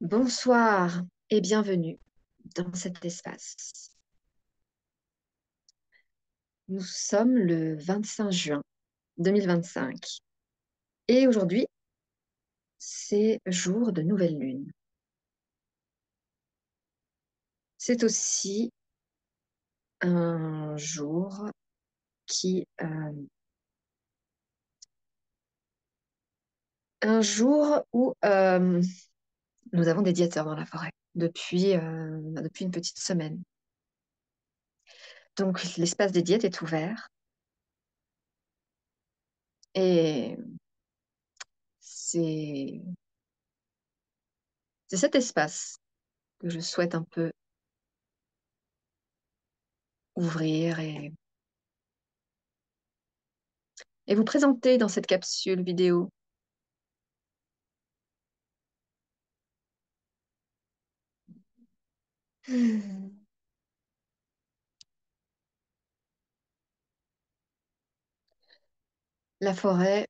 Bonsoir et bienvenue dans cet espace. Nous sommes le 25 juin 2025 et aujourd'hui, c'est jour de nouvelle lune. C'est aussi un jour qui, un jour où nous avons des diéteurs dans la forêt depuis une petite semaine. Donc l'espace des diètes est ouvert et c'est c'est cet espace que je souhaite un peu ouvrir et vous présenter dans cette capsule vidéo. La forêt,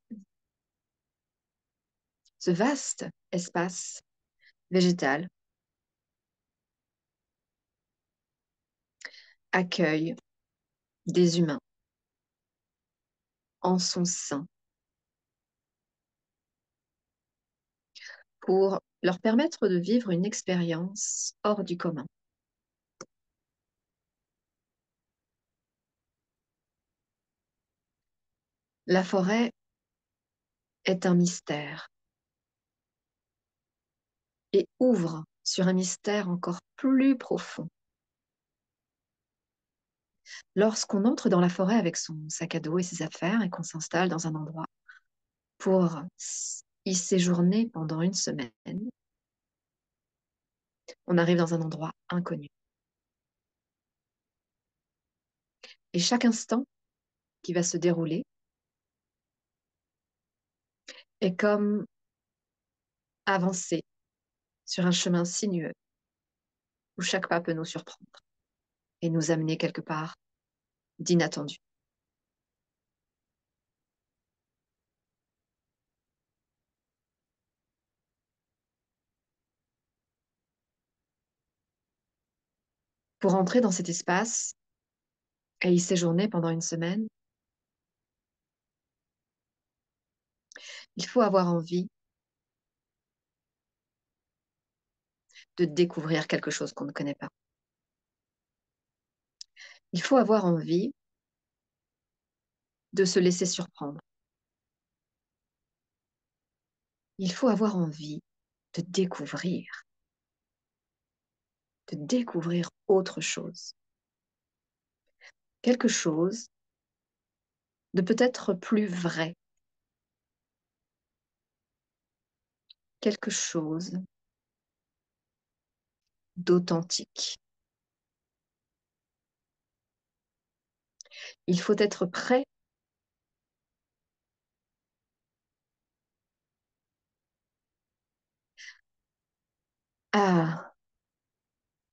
ce vaste espace végétal, accueille des humains en son sein pour leur permettre de vivre une expérience hors du commun. La forêt est un mystère et ouvre sur un mystère encore plus profond. Lorsqu'on entre dans la forêt avec son sac à dos et ses affaires et qu'on s'installe dans un endroit pour y séjourner pendant une semaine, on arrive dans un endroit inconnu. Et chaque instant qui va se dérouler est comme avancer sur un chemin sinueux où chaque pas peut nous surprendre et nous amener quelque part d'inattendu. Pour entrer dans cet espace et y séjourner pendant une semaine, il faut avoir envie de découvrir quelque chose qu'on ne connaît pas. Il faut avoir envie de se laisser surprendre. Il faut avoir envie de découvrir autre chose. Quelque chose de peut-être plus vrai, quelque chose d'authentique. Il faut être prêt à,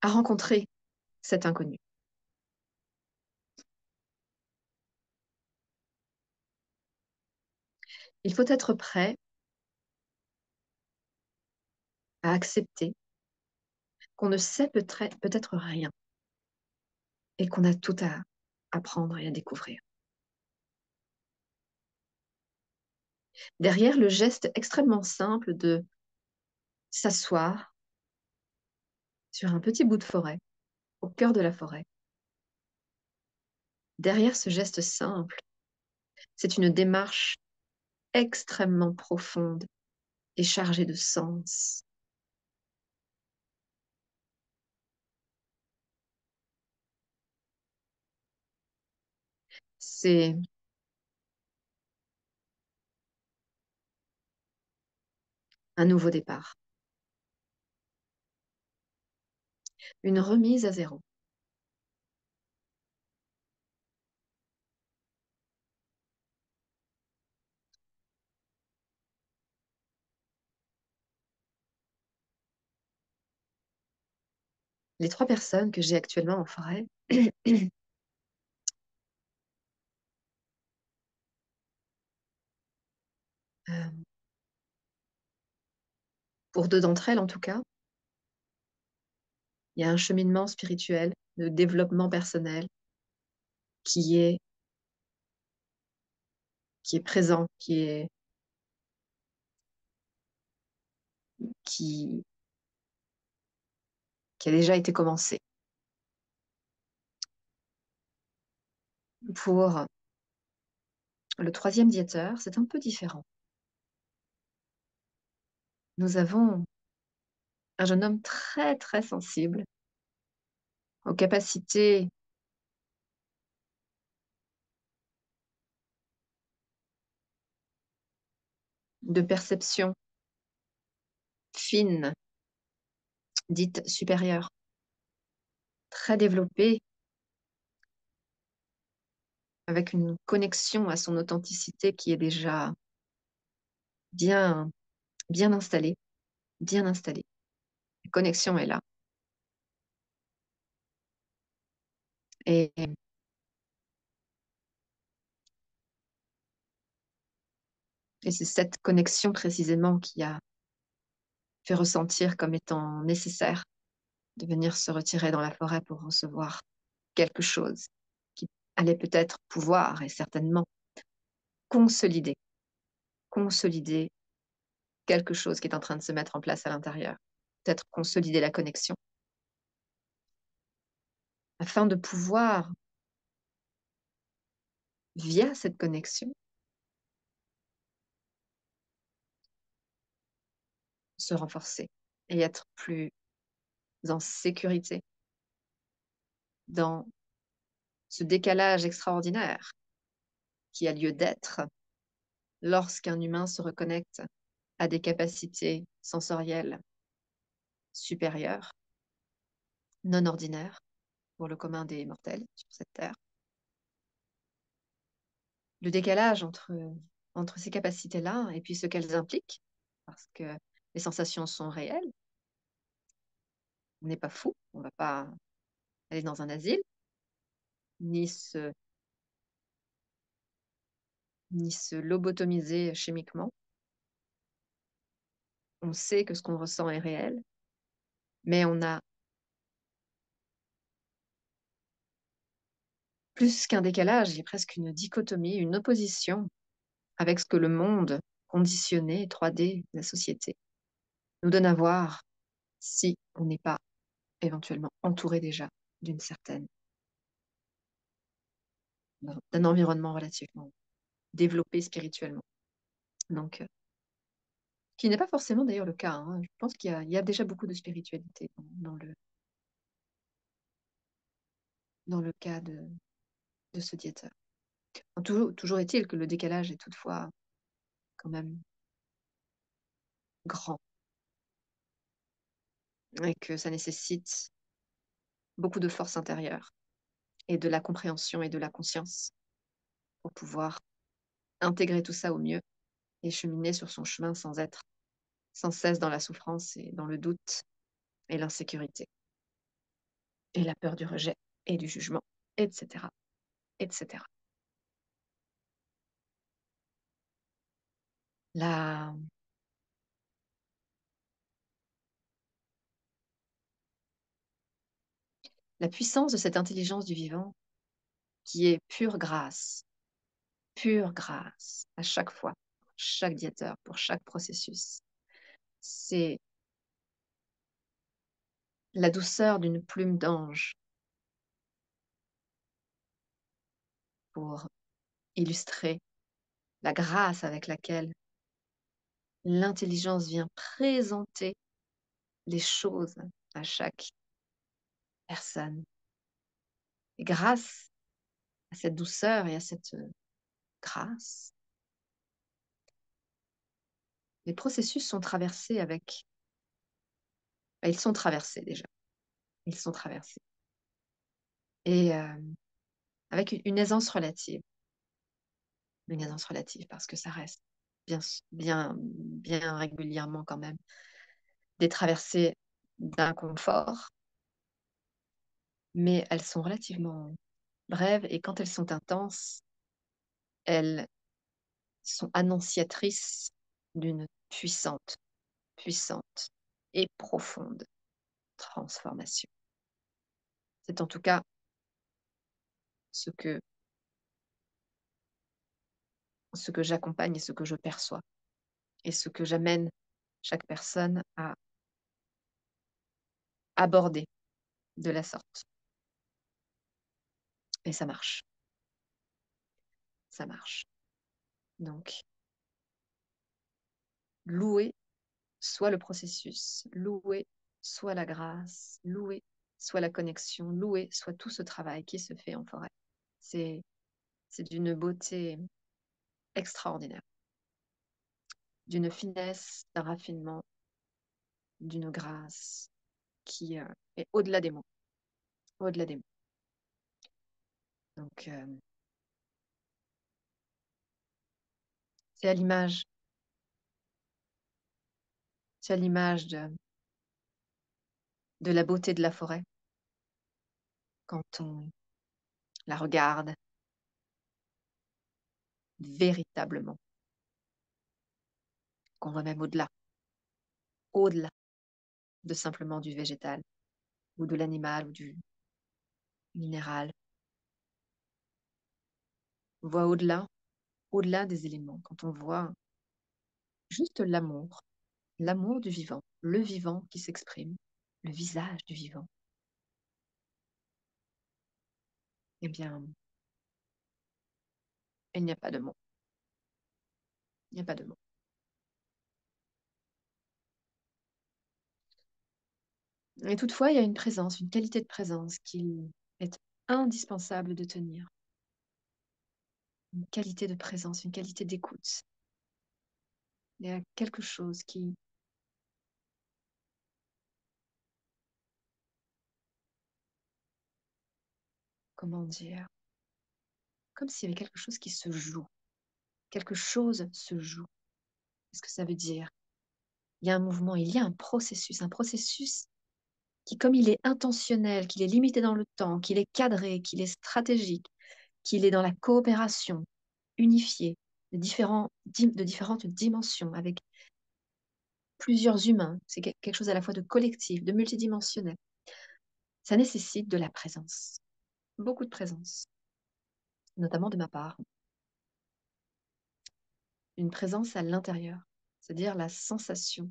à rencontrer cet inconnu. Il faut être prêt à accepter qu'on ne sait peut-être rien et qu'on a tout à apprendre et à découvrir. Derrière le geste extrêmement simple de s'asseoir sur un petit bout de forêt, au cœur de la forêt, derrière ce geste simple, c'est une démarche extrêmement profonde et chargée de sens. C'est un nouveau départ, une remise à zéro. Les trois personnes que j'ai actuellement en forêt, euh, pour deux d'entre elles en tout cas, Il y a un cheminement spirituel de développement personnel qui est, qui est présent, qui, qui a déjà été commencé. Pour le troisième diéteur, c'est un peu différent. Nous avons un jeune homme très, très sensible aux capacités de perception fine, dite supérieure, très développée, avec une connexion à son authenticité qui est déjà bien, bien installée, bien installée. La connexion est là. Et, et c'est cette connexion précisément qui a fait ressentir comme étant nécessaire de venir se retirer dans la forêt pour recevoir quelque chose qui allait peut-être pouvoir et certainement consolider, consolider quelque chose qui est en train de se mettre en place à l'intérieur. Peut-être consolider la connexion afin de pouvoir, via cette connexion, se renforcer et être plus en sécurité dans ce décalage extraordinaire qui a lieu d'être lorsqu'un humain se reconnecte à des capacités sensorielles supérieures, non ordinaires pour le commun des mortels sur cette terre. Le décalage entre ces capacités-là et puis ce qu'elles impliquent, parce que les sensations sont réelles, on n'est pas fou, on ne va pas aller dans un asile, ni se lobotomiser chimiquement. On sait que ce qu'on ressent est réel, mais on a plus qu'un décalage, il y a presque une dichotomie, une opposition avec ce que le monde conditionné, 3D, la société, nous donne à voir si on n'est pas éventuellement entouré déjà d'une certaine, d'un environnement relativement développé spirituellement. Donc, qui n'est pas forcément d'ailleurs le cas, hein. Je pense qu'il y a déjà beaucoup de spiritualité dans le cas de ce diéteur. Toujours est-il que le décalage est toutefois quand même grand et que ça nécessite beaucoup de force intérieure et de la compréhension et de la conscience pour pouvoir intégrer tout ça au mieux et cheminer sur son chemin sans être sans cesse dans la souffrance et dans le doute et l'insécurité et la peur du rejet et du jugement, etc., etc. La, la puissance de cette intelligence du vivant qui est pure grâce à chaque fois, pour chaque diéteur, pour chaque processus. C'est la douceur d'une plume d'ange pour illustrer la grâce avec laquelle l'intelligence vient présenter les choses à chaque personne. Et grâce à cette douceur et à cette grâce, les processus sont traversés avec... Ils sont traversés déjà. Ils sont traversés. Et avec une aisance relative. Une aisance relative parce que ça reste bien, bien, bien régulièrement quand même des traversées d'inconfort, mais elles sont relativement brèves et quand elles sont intenses, elles sont annonciatrices d'une puissante, puissante et profonde transformation. C'est en tout cas ce que, ce que j'accompagne et ce que je perçois et ce que j'amène chaque personne à aborder de la sorte. Et ça marche, ça marche. Donc, louer soit le processus, louer soit la grâce, louer soit la connexion, louer soit tout ce travail qui se fait en forêt. C'est, c'est d'une beauté extraordinaire, d'une finesse, d'un raffinement, d'une grâce qui est au-delà des mots, au-delà des mots. Donc, c'est à l'image, c'est à l'image de la beauté de la forêt quand on la regarde véritablement, qu'on voit même au-delà de simplement du végétal ou de l'animal ou du minéral. On voit au-delà des éléments, quand on voit juste l'amour, l'amour du vivant, le vivant qui s'exprime, le visage du vivant, eh bien, il n'y a pas de mots. Il n'y a pas de mots. Et toutefois, il y a une présence, une qualité de présence qu'il est indispensable de tenir. Une qualité de présence, une qualité d'écoute. Il y a quelque chose qui, comment dire, comme s'il y avait quelque chose qui se joue. Quelque chose se joue. Qu'est-ce que ça veut dire? Il y a un mouvement, il y a un processus qui, comme il est intentionnel, qu'il est limité dans le temps, qu'il est cadré, qu'il est stratégique, qu'il est dans la coopération unifiée de différentes dimensions, avec plusieurs humains, c'est quelque chose à la fois de collectif, de multidimensionnel. Ça nécessite de la présence, beaucoup de présence, notamment de ma part. Une présence à l'intérieur, c'est-à-dire la sensation,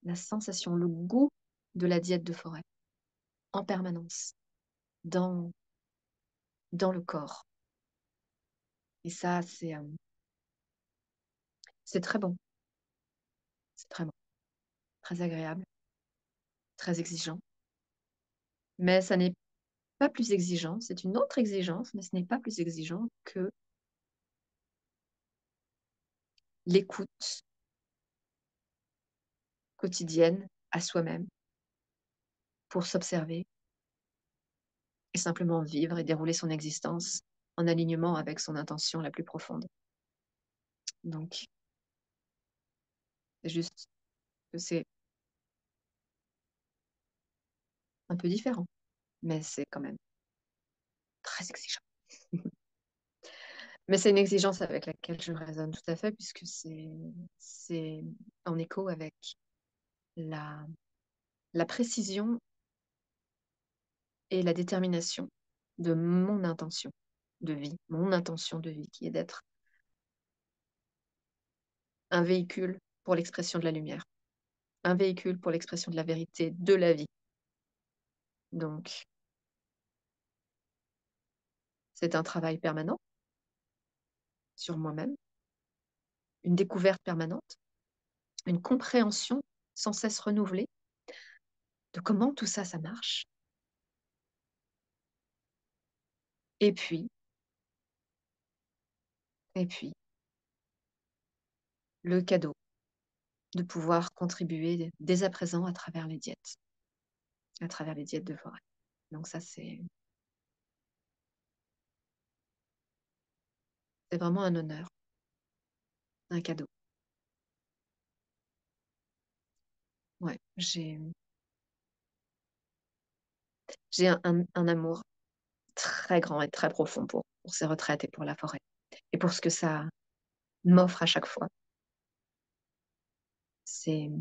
le goût de la diète de forêt, en permanence, dans, dans le corps. Et ça, c'est très bon, c'est très bon, très agréable, très exigeant. Mais ça n'est pas plus exigeant, c'est une autre exigence, mais ce n'est pas plus exigeant que l'écoute quotidienne à soi-même pour s'observer et simplement vivre et dérouler son existence en alignement avec son intention la plus profonde. Donc, c'est juste que c'est un peu différent, mais c'est quand même très exigeant. Mais c'est une exigence avec laquelle je résonne tout à fait, puisque c'est en écho avec la, la précision et la détermination de mon intention de vie, mon intention de vie, qui est d'être un véhicule pour l'expression de la lumière, un véhicule pour l'expression de la vérité, de la vie. Donc, c'est un travail permanent sur moi-même, une découverte permanente, une compréhension sans cesse renouvelée de comment tout ça, ça marche. Et puis, et puis, le cadeau de pouvoir contribuer dès à présent à travers les diètes de forêt. Donc ça, c'est vraiment un honneur, un cadeau. Ouais, j'ai un amour très grand et très profond pour ces retraites et pour la forêt. Et pour ce que ça m'offre à chaque fois. Ces,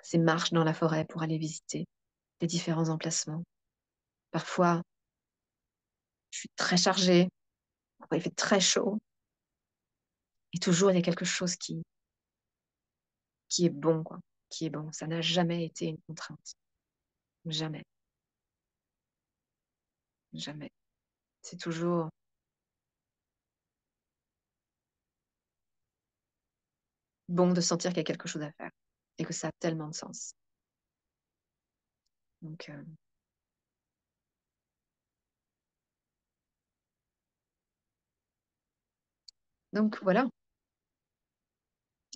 ces marches dans la forêt pour aller visiter les différents emplacements, Parfois, je suis très chargée, parfois il fait très chaud, et toujours il y a quelque chose qui est bon, quoi, qui est bon. Ça n'a jamais été une contrainte. Jamais, jamais. C'est toujours bon de sentir qu'il y a quelque chose à faire et que ça a tellement de sens. Donc, donc voilà,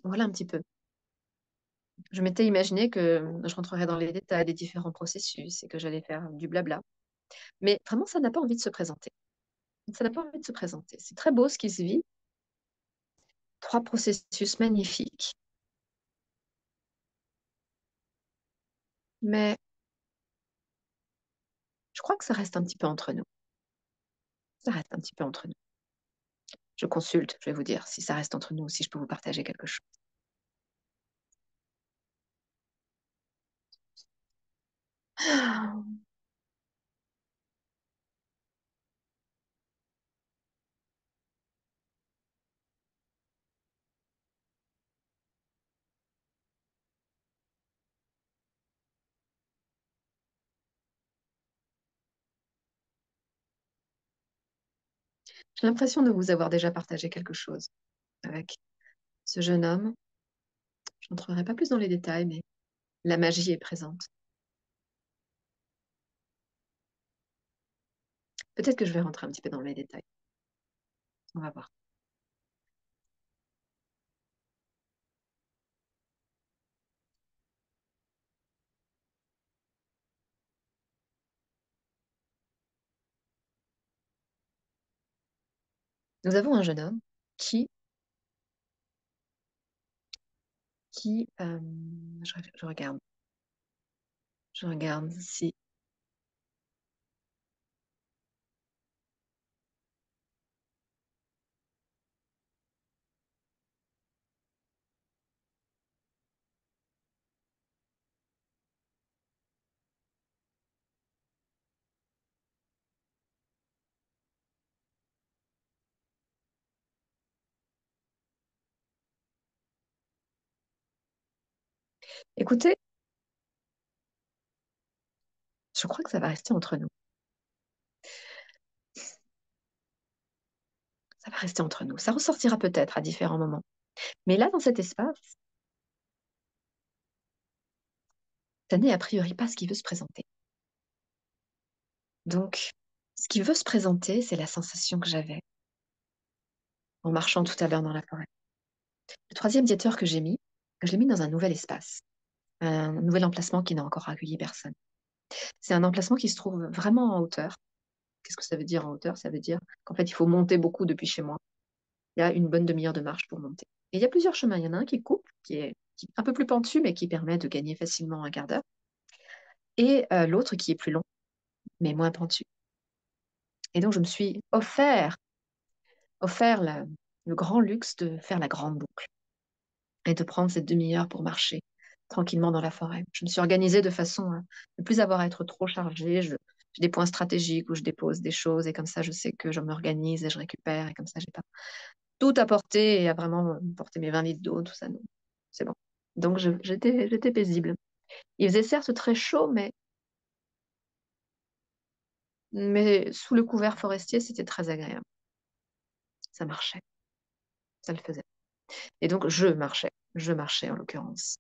voilà un petit peu. Je m'étais imaginé que je rentrerais dans les détails des différents processus et que j'allais faire du blabla. Mais vraiment, ça n'a pas envie de se présenter. Ça n'a pas envie de se présenter. C'est très beau ce qui se vit. Trois processus magnifiques. Mais je crois que ça reste un petit peu entre nous. Ça reste un petit peu entre nous. Je consulte, je vais vous dire si ça reste entre nous, si je peux vous partager quelque chose. J'ai l'impression de vous avoir déjà partagé quelque chose avec ce jeune homme. Je n'entrerai pas plus dans les détails, mais la magie est présente. Peut-être que je vais rentrer un petit peu dans les détails. On va voir. Nous avons un jeune homme qui, qui je regarde, je regarde si. Écoutez, je crois que ça va rester entre nous. Ça va rester entre nous. Ça ressortira peut-être à différents moments. Mais là, dans cet espace, ça n'est a priori pas ce qui veut se présenter. Donc, ce qui veut se présenter, c'est la sensation que j'avais en marchant tout à l'heure dans la forêt. Le troisième diéteur que j'ai mis, je l'ai mis dans un nouvel espace, un nouvel emplacement qui n'a encore accueilli personne. C'est un emplacement qui se trouve vraiment en hauteur. Qu'est-ce que ça veut dire en hauteur? Ça veut dire qu'en fait, il faut monter beaucoup depuis chez moi. Il y a une bonne demi-heure de marche pour monter. Et il y a plusieurs chemins. Il y en a un qui coupe, qui est un peu plus pentu, mais qui permet de gagner facilement un quart d'heure. Et l'autre qui est plus long, mais moins pentu. Et donc, je me suis offert le grand luxe de faire la grande boucle et de prendre cette demi-heure pour marcher tranquillement dans la forêt. Je me suis organisée de façon à ne plus avoir à être trop chargée. J'ai des points stratégiques où je dépose des choses et comme ça, je sais que je m'organise et je récupère et comme ça, j'ai pas tout à porter et à vraiment porter mes 20 litres d'eau, tout ça. Non, c'est bon. Donc, j'étais paisible. Il faisait certes très chaud, mais sous le couvert forestier, c'était très agréable. Ça marchait, ça le faisait. Et donc, je marchais en l'occurrence.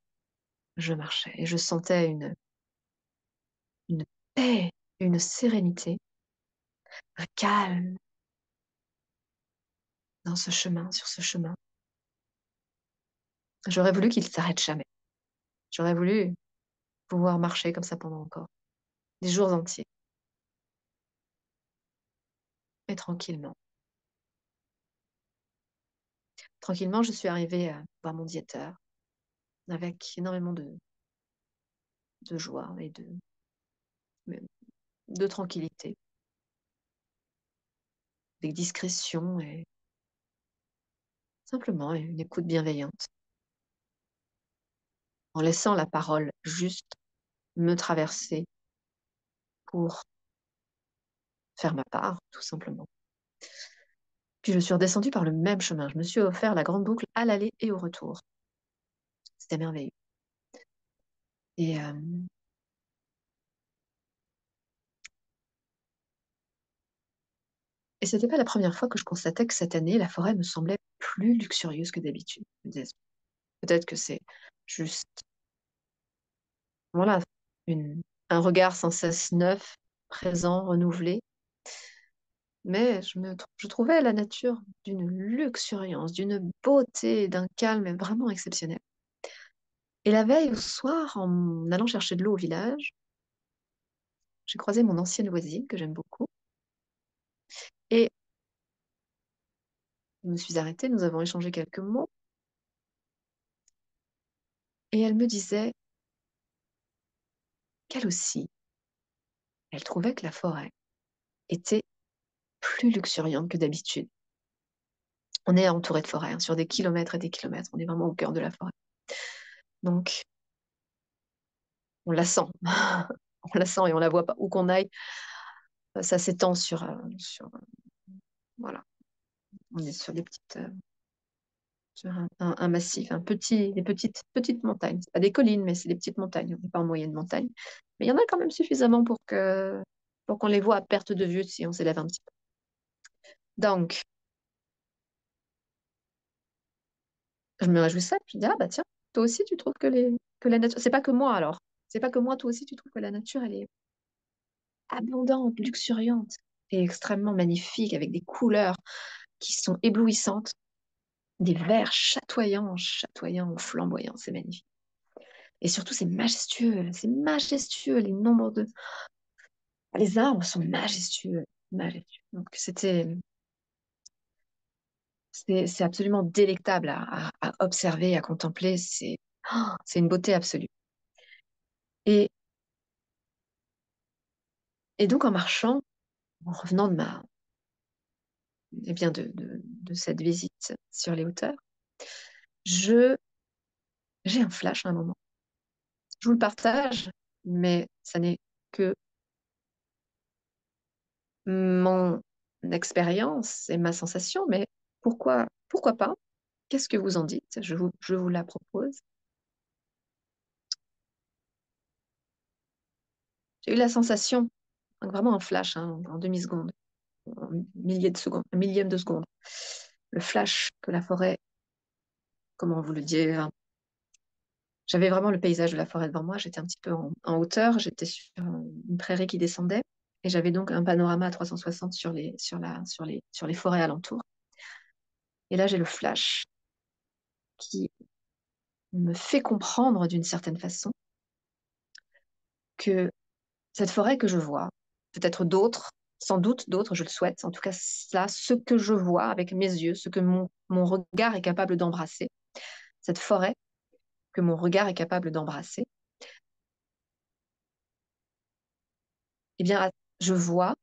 Je marchais et je sentais une paix, une sérénité, un calme dans ce chemin, sur ce chemin. J'aurais voulu qu'il s'arrête jamais. J'aurais voulu pouvoir marcher comme ça pendant encore des jours entiers, et tranquillement. Tranquillement, je suis arrivée à voir mon diéteur avec énormément de joie et de tranquillité, avec discrétion et simplement une écoute bienveillante, en laissant la parole juste me traverser pour faire ma part, tout simplement. Puis je suis redescendue par le même chemin. Je me suis offert la grande boucle à l'aller et au retour. C'était merveilleux. Et, euh, et c'était pas la première fois que je constatais que cette année, la forêt me semblait plus luxurieuse que d'habitude. Je me disais, peut-être que c'est juste, voilà, un regard sans cesse neuf, présent, renouvelé. Mais je trouvais la nature d'une luxuriance, d'une beauté, d'un calme vraiment exceptionnel. Et la veille au soir, en allant chercher de l'eau au village, j'ai croisé mon ancienne voisine que j'aime beaucoup. Et je me suis arrêtée, nous avons échangé quelques mots. Et elle me disait qu'elle aussi, elle trouvait que la forêt était plus luxuriante que d'habitude. On est entouré de forêt, hein, sur des kilomètres et des kilomètres. On est vraiment au cœur de la forêt. Donc, on la sent. On la sent et on la voit pas. Où qu'on aille, ça s'étend voilà. On est sur sur un massif, des petites montagnes. C'est pas des collines, mais c'est des petites montagnes. On n'est pas en moyenne montagne. Mais il y en a quand même suffisamment pour qu'on les voit à perte de vue si on s'élève un petit peu. Donc, je me réjouissais. Je me dis, ah bah tiens, toi aussi, tu trouves que la nature. C'est pas que moi alors. C'est pas que moi, toi aussi, tu trouves que la nature, elle est abondante, luxuriante et extrêmement magnifique, avec des couleurs qui sont éblouissantes, des verts chatoyants, chatoyants, flamboyants. C'est magnifique. Et surtout, c'est majestueux, les nombres de... Les arbres sont majestueux, majestueux. Donc, c'est absolument délectable à observer, à contempler. C'est une beauté absolue. Et, et donc, en marchant, en revenant eh bien, de cette visite sur les hauteurs, je, j'ai un flash à un moment. Je vous le partage, mais ça n'est que mon expérience et ma sensation. Mais pourquoi pas? Qu'est-ce que vous en dites? Je vous la propose. J'ai eu la sensation, donc vraiment un flash, hein, en demi-seconde, en milliers de secondes, un millième de seconde. Le flash que la forêt, comment vous le dire, j'avais vraiment le paysage de la forêt devant moi. J'étais un petit peu en hauteur, j'étais sur une prairie qui descendait, et j'avais donc un panorama à 360 sur les forêts alentours. Et là, j'ai le flash qui me fait comprendre d'une certaine façon que cette forêt que je vois, peut-être d'autres, sans doute d'autres, je le souhaite, en tout cas ça, ce que je vois avec mes yeux, ce que mon regard est capable d'embrasser, cette forêt que mon regard est capable d'embrasser, eh bien, je vois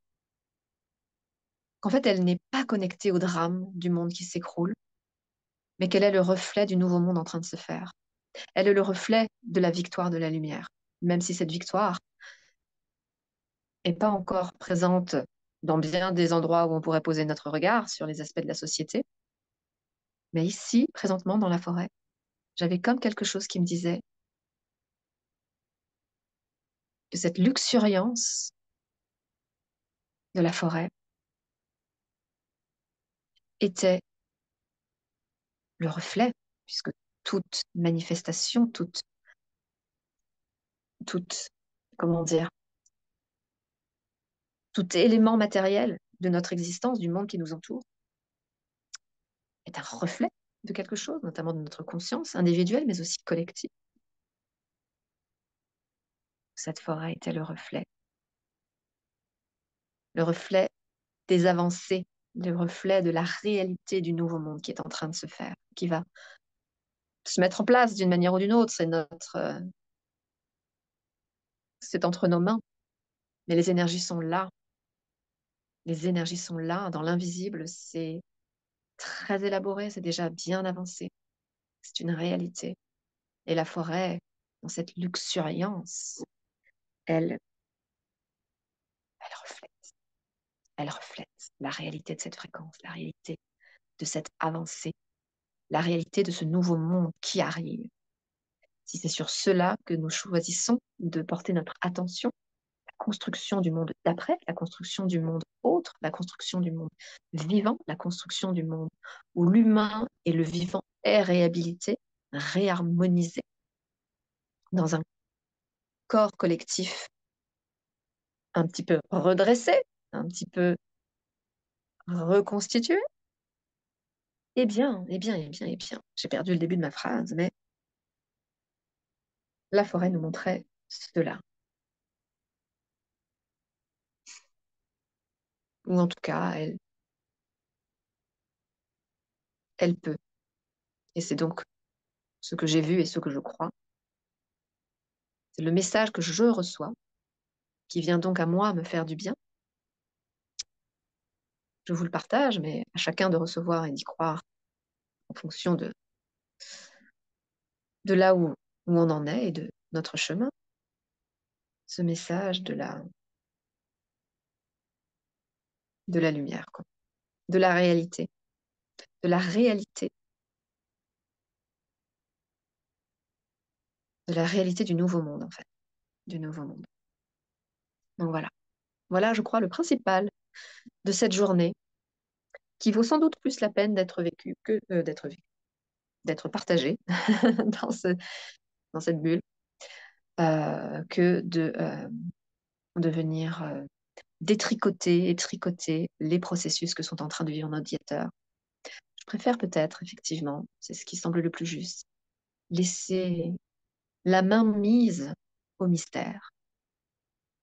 qu'en fait, elle n'est pas connectée au drame du monde qui s'écroule, mais qu'elle est le reflet du nouveau monde en train de se faire. Elle est le reflet de la victoire de la lumière, même si cette victoire n'est pas encore présente dans bien des endroits où on pourrait poser notre regard sur les aspects de la société. Mais ici, présentement, dans la forêt, j'avais comme quelque chose qui me disait que cette luxuriance de la forêt était le reflet, puisque toute manifestation, toute, comment dire, tout élément matériel de notre existence, du monde qui nous entoure, est un reflet de quelque chose, notamment de notre conscience individuelle, mais aussi collective. Cette forêt était le reflet des avancées, le reflet de la réalité du nouveau monde qui est en train de se faire, qui va se mettre en place d'une manière ou d'une autre. C'est entre nos mains, mais les énergies sont là. Les énergies sont là, dans l'invisible. C'est très élaboré, c'est déjà bien avancé. C'est une réalité. Et la forêt, dans cette luxuriance, elle reflète. elle reflète la réalité de cette fréquence, la réalité de cette avancée, la réalité de ce nouveau monde qui arrive. Si c'est sur cela que nous choisissons de porter notre attention, la construction du monde d'après, la construction du monde autre, la construction du monde vivant, la construction du monde où l'humain et le vivant est réhabilité, réharmonisé dans un corps collectif un petit peu redressé, un petit peu reconstitué. Eh bien, eh bien, eh bien, eh bien, j'ai perdu le début de ma phrase, mais la forêt nous montrait cela. Ou en tout cas, elle peut. Et c'est donc ce que j'ai vu et ce que je crois. C'est le message que je reçois, qui vient donc à moi me faire du bien. Je vous le partage, mais à chacun de recevoir et d'y croire en fonction de là où on en est et de notre chemin. Ce message de la lumière, quoi. De la réalité. De la réalité. De la réalité du nouveau monde, en fait. Du nouveau monde. Donc voilà. Voilà, je crois, le principal de cette journée, qui vaut sans doute plus la peine d'être vécue que d'être partagée dans dans cette bulle, que de venir détricoter et tricoter les processus que sont en train de vivre nos diéteurs. Je préfère peut-être, effectivement, c'est ce qui semble le plus juste, laisser la main mise au mystère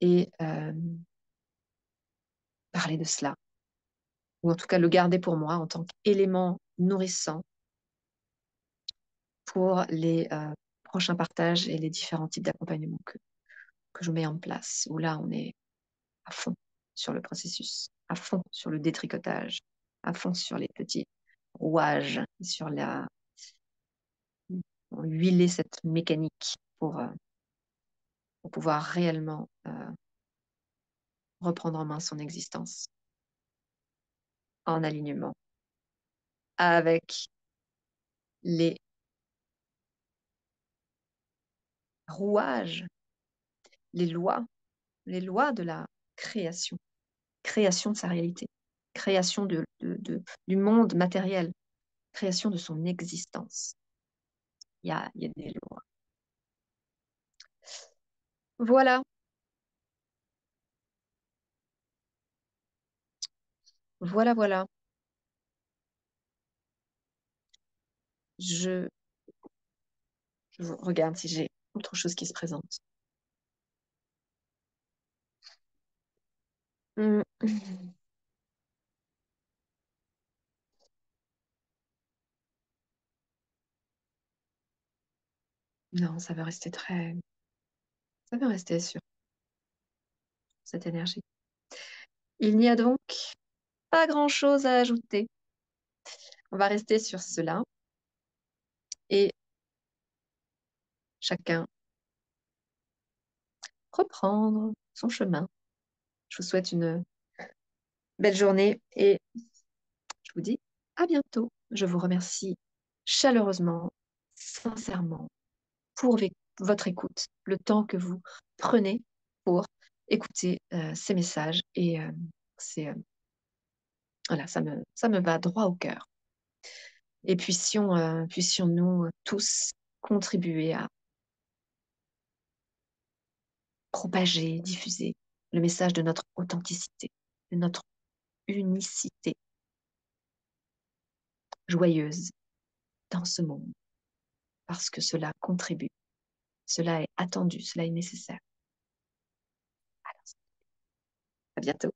et parler de cela, ou en tout cas le garder pour moi en tant qu'élément nourrissant pour les prochains partages et les différents types d'accompagnement que je mets en place, où là on est à fond sur le processus, à fond sur le détricotage, à fond sur les petits rouages, sur huiler cette mécanique pour pouvoir réellement reprendre en main son existence en alignement avec les rouages, les lois de la création, création de sa réalité, création du monde matériel, création de son existence. Il y a des lois. Voilà, voilà, voilà. Je, je regarde si j'ai autre chose qui se présente. Hmm. Non, ça va rester ça va rester sur cette énergie. Il n'y a donc pas grand-chose à ajouter. On va rester sur cela et chacun reprendre son chemin. Je vous souhaite une belle journée et je vous dis à bientôt. Je vous remercie chaleureusement, sincèrement, pour votre écoute, le temps que vous prenez pour écouter ces messages et voilà, ça me va droit au cœur. Et puissions-nous tous contribuer à propager, diffuser le message de notre authenticité, de notre unicité joyeuse dans ce monde, parce que cela contribue, cela est attendu, cela est nécessaire. Alors, à bientôt.